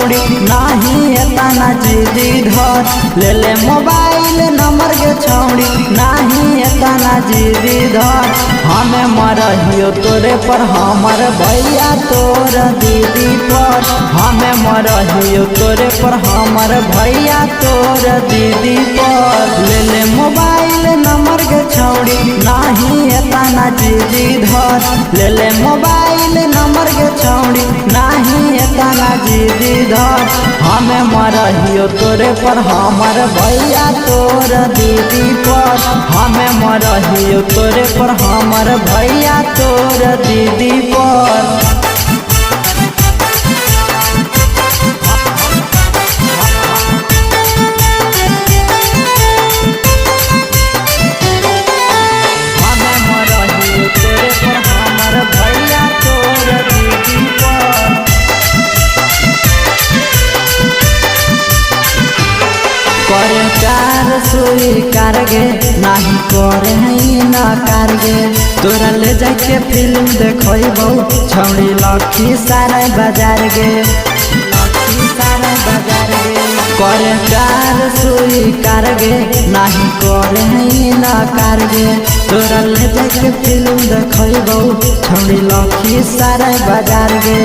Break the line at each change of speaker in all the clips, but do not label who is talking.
छौड़ी नाही एतना जिदी धर ले ले मोबाइल नंबर के छौड़ी नाही एतना जिदी धर हमें मरहियो तोरे पर हमर भैया तोर दीदी पर हमें मरहियो तोरे पर हमर भैया तोर दीदी पर ले ले मोबाइल नंबर के छौड़ी नाही एतना जिदी धर ले ले मोबाइल नंबर के छौड़ी नाही एतना जिदी धर हमें मरहियो तोरे पर हमर भैया तोर दीदी पर हमें मरहियो तोरे पर हमर भैया तोर दीदी पर करे कार स्वीकार गे नाही करे ना कारगे तोरा ले जाके फिल्म देखो छौड़ी लखीसराय बाजार गे लखीसराय बाजार गे करे कार स्वीकार गे नाही करे ना कारगे तोरा ले जाके फिल्म देखो छौड़ी लखीसराय बाजार गे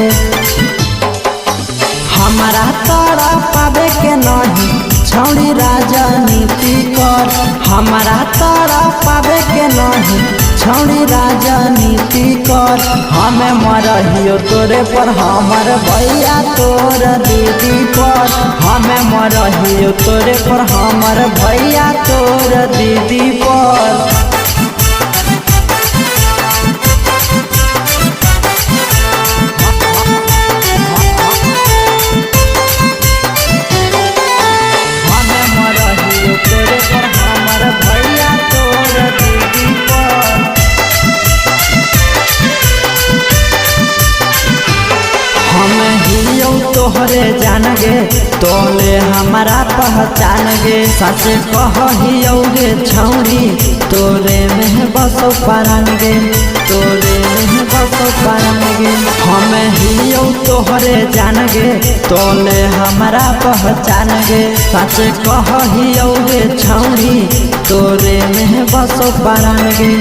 हमारा तोरा पावे के नहीं छौड़ी राजनीति कर हमारा तोरा पावे के नहीं छौड़ी राजनीति कर हमें मरहियो तोरे पर हमर भैया तोर दीदी पर हमें मरहियो तोरे पर हमर भैया तोर दीदी पर तोहरे जान गे तोले हमारा पहचान गे सच कहियो गे छौड़ी तोरे में बसो परान गे तोरे में बसो परान गे हमें हियो तोहरे जान गे तोले हमारा पहचान गे सच कहियो गे छौड़ी तोरे में बसो परान गे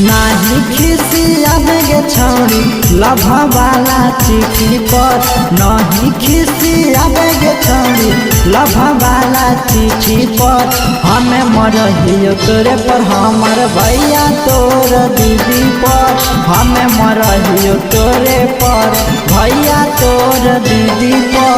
नाही खिसी आवे गे छौड़ी लभा वाला चिट्ठी पर नहीं खिसी आवे गे छौड़ी लभा वाला चिट्ठी पर हमें मरहियो तोरे पर हमर भैया तोर दीदी पर हमें मरहियो तोरे पर भैया तोर दीदी पर।